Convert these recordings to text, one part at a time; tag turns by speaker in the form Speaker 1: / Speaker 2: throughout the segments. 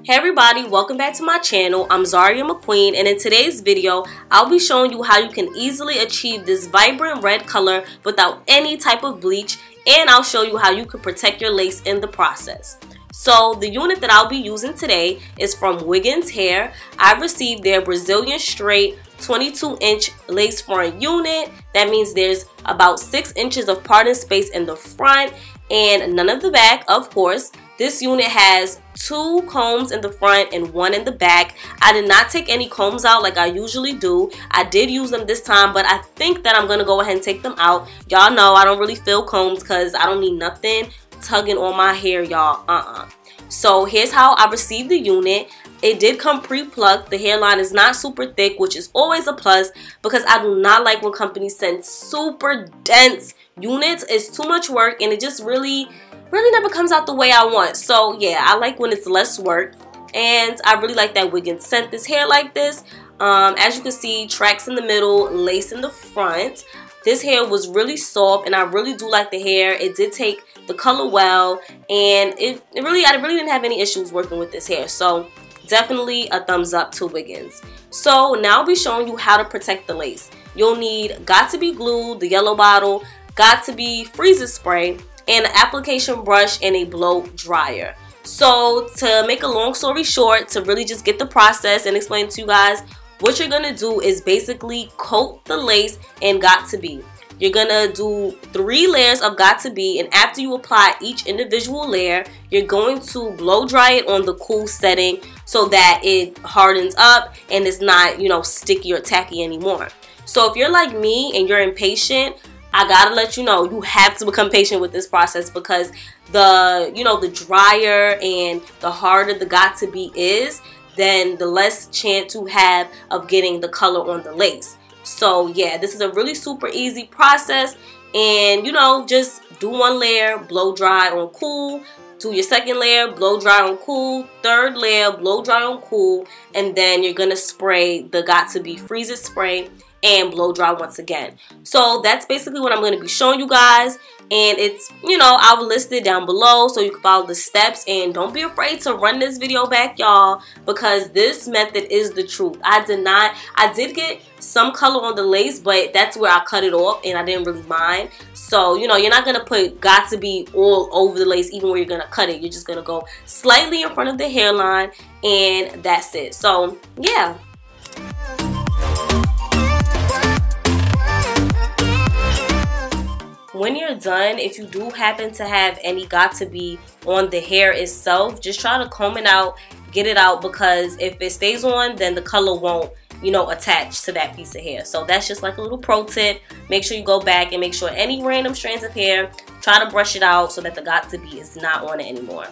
Speaker 1: Hey everybody, welcome back to my channel. I'm Zaria McQueen, and in today's video, I'll be showing you how you can easily achieve this vibrant red color without any type of bleach, and I'll show you how you can protect your lace in the process. So the unit that I'll be using today is from Wiggins Hair. I received their Brazilian straight 22-inch lace front unit. That means there's about 6 inches of parting space in the front and none of the back, of course. This unit has 2 combs in the front and 1 in the back. I did not take any combs out like I usually do. I did use them this time, but I think that I'm going to go ahead and take them out. Y'all know I don't really feel combs because I don't need nothing tugging on my hair, y'all. So here's how I received the unit. It did come pre-plucked. The hairline is not super thick, which is always a plus because I do not like when companies send super dense units. It's too much work and it just really never comes out the way I want. So yeah, I like when it's less work, and I really like that Wiggins sent this hair like this. As you can see, tracks in the middle, lace in the front. This hair was really soft and I really do like the hair. It did take the color well, and I really didn't have any issues working with this hair. So definitely a thumbs up to Wiggins. So now I'll be showing you how to protect the lace. You'll need Got To Be glue, the yellow bottle, Got To Be freeze spray, and an application brush and a blow dryer. So to make a long story short, to really just get the process and explain to you guys, what you're gonna do is basically coat the lace in Got To Be. You're gonna do 3 layers of Got To Be, and after you apply each individual layer, you're going to blow dry it on the cool setting so that it hardens up and it's not, you know, sticky or tacky anymore. So if you're like me and you're impatient, I gotta let you know, you have to become patient with this process because the drier and the harder the Got To Be is, then the less chance you have of getting the color on the lace. So yeah, this is a really super easy process, and just do 1 layer, blow dry on cool, do your 2nd layer, blow dry on cool, 3rd layer, blow dry on cool, and then you're gonna spray the Got To Be freeze spray and blow dry once again. So that's basically what I'm going to be showing you guys, and it's, I'll list it down below so you can follow the steps, and don't be afraid to run this video back, y'all, because this method is the truth. I did get some color on the lace, but that's where I cut it off and I didn't really mind. So you're not going to put Got To Be all over the lace even where you're going to cut it. You're just going to go slightly in front of the hairline, and that's it. So yeah. When you're done, if you do happen to have any Got To Be on the hair itself, just try to comb it out, get it out, because if it stays on, then the color won't, attach to that piece of hair. So that's just like a little pro tip. Make sure you go back and make sure any random strands of hair, try to brush it out so that the Got To Be is not on it anymore.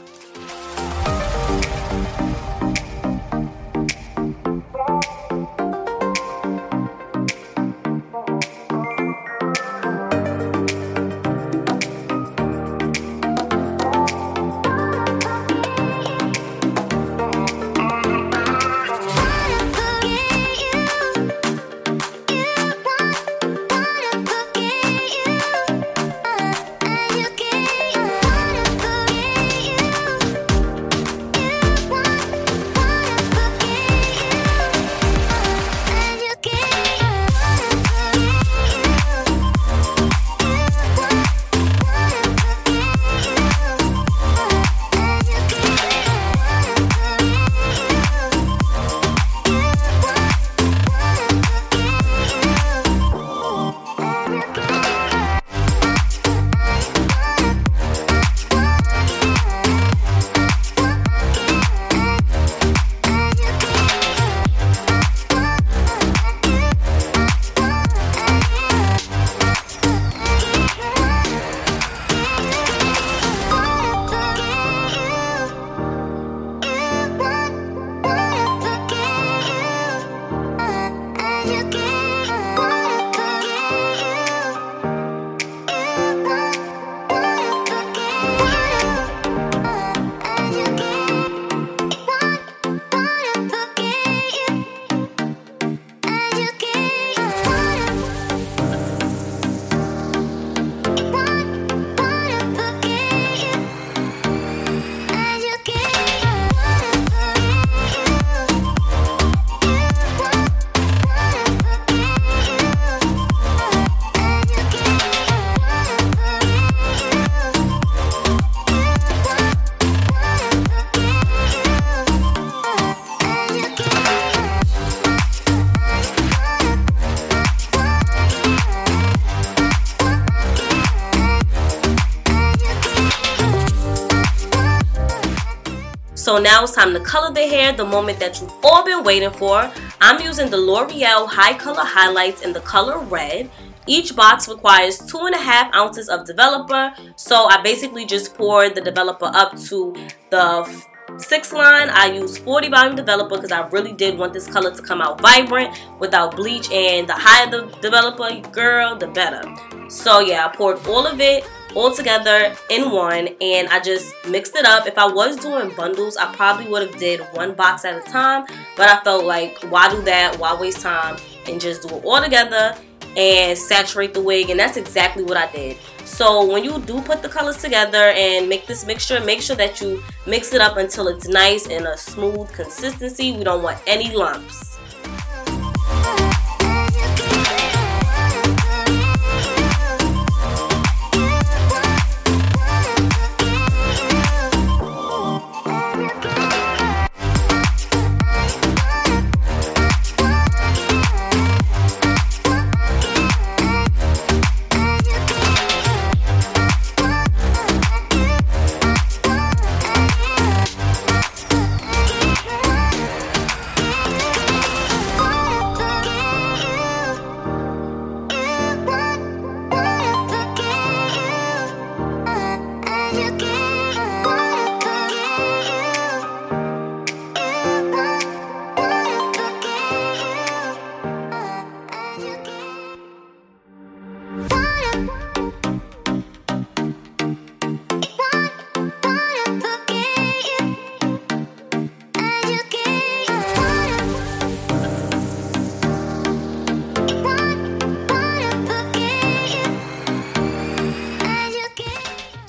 Speaker 1: So now it's time to color the hair, the moment that you've all been waiting for. I'm using the L'Oreal HiColor highlights in the color red. Each box requires 2.5 ounces of developer, so I basically just poured the developer up to the 6 line. I used 40 volume developer because I really did want this color to come out vibrant without bleach, and the higher the developer, girl, the better. So yeah, I poured all of it all together in one, and I just mixed it up. If I was doing bundles, I probably would have did one box at a time, but I felt like, why do that? Why waste time and just do it all together and saturate the wig? And that's exactly what I did. So when you do put the colors together and make this mixture, make sure that you mix it up until it's nice and a smooth consistency. We don't want any lumps.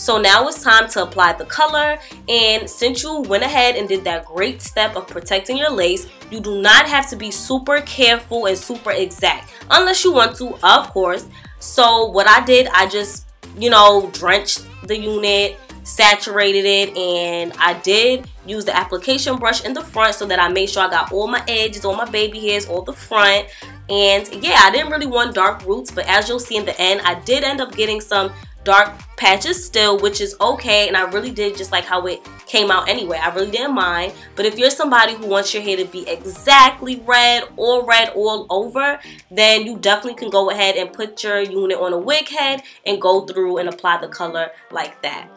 Speaker 1: So now it's time to apply the color, and since you went ahead and did that great step of protecting your lace, you do not have to be super careful and super exact, unless you want to, of course. So what I did, I just, you know, drenched the unit, saturated it, and I did use the application brush in the front so that I made sure I got all my edges, all my baby hairs, all the front. And yeah, I didn't really want dark roots, but as you'll see in the end, I did end up getting some dark patches still, which is okay, and I really did just like how it came out anyway. I really didn't mind. But if you're somebody who wants your hair to be exactly red all over, then you definitely can go ahead and put your unit on a wig head and go through and apply the color like that.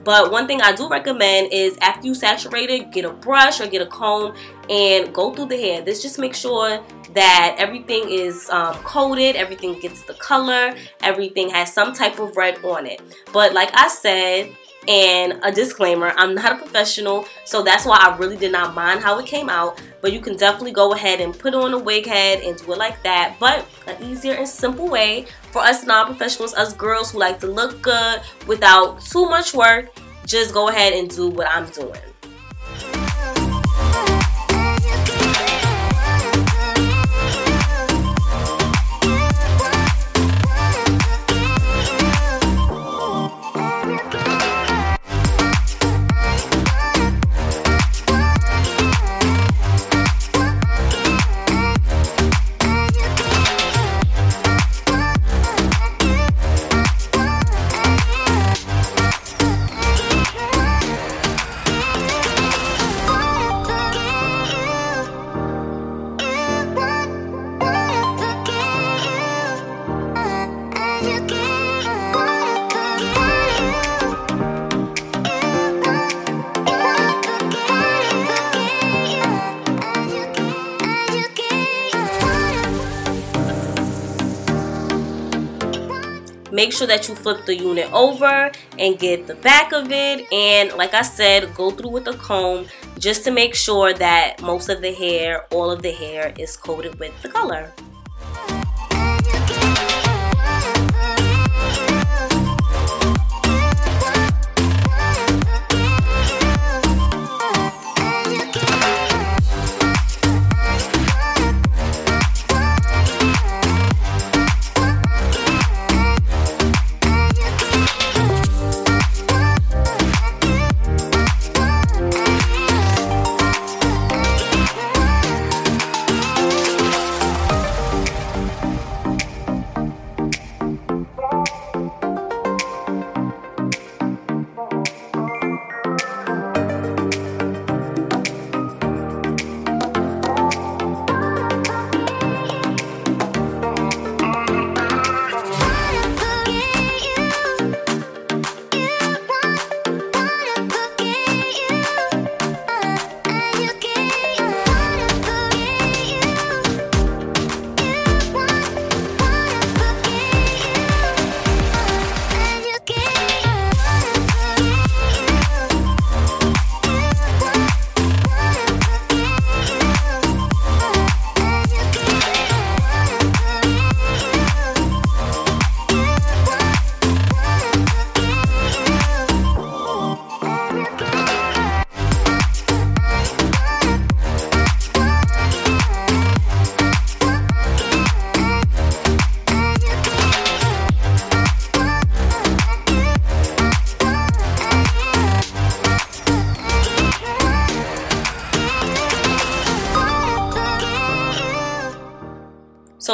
Speaker 1: But one thing I do recommend is after you saturate it, get a brush or get a comb and go through the hair. This just makes sure that everything is coated, everything gets the color, everything has some type of red on it. But like I said, and a disclaimer, I'm not a professional, so that's why I really did not mind how it came out. But you can definitely go ahead and put on a wig head and do it like that. But an easier and simple way for us non-professionals, us girls who like to look good without too much work, just go ahead and do what I'm doing. Make sure that you flip the unit over and get the back of it, and like I said, go through with a comb just to make sure that most of the hair, all of the hair, is coated with the color.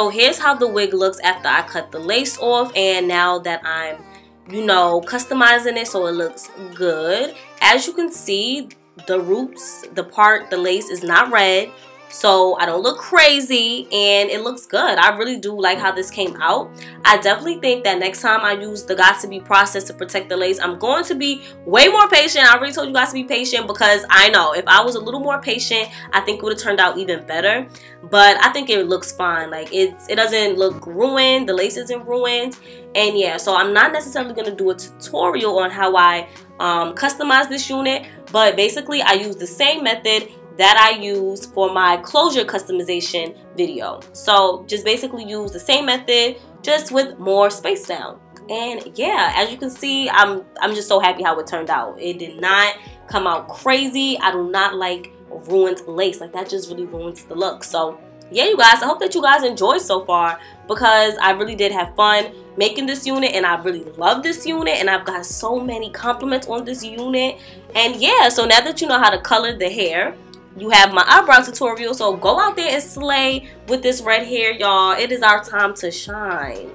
Speaker 1: So here's how the wig looks after I cut the lace off, and now that I'm, you know, customizing it so it looks good. As you can see, the roots, the lace is not red, so I don't look crazy, and it looks good. I really do like how this came out. I definitely think that next time I use the Got To Be process to protect the lace, I'm going to be way more patient. I already told you guys to be patient, because I know if I was a little more patient, I think it would have turned out even better. But I think it looks fine. Like it doesn't look ruined. The lace isn't ruined. And yeah, so I'm not necessarily going to do a tutorial on how I customize this unit, but basically I use the same method that I used for my closure customization video. So just basically use the same method, just with more space down. And yeah, as you can see, I'm just so happy how it turned out. It did not come out crazy. I do not like ruined lace. Like that just really ruins the look. So yeah, you guys, I hope that you guys enjoyed so far, because I really did have fun making this unit, and I really love this unit, and I've got so many compliments on this unit. And yeah, so now that you know how to color the hair, you have my eyebrow tutorial. So go out there and slay with this red hair, y'all. It is our time to shine.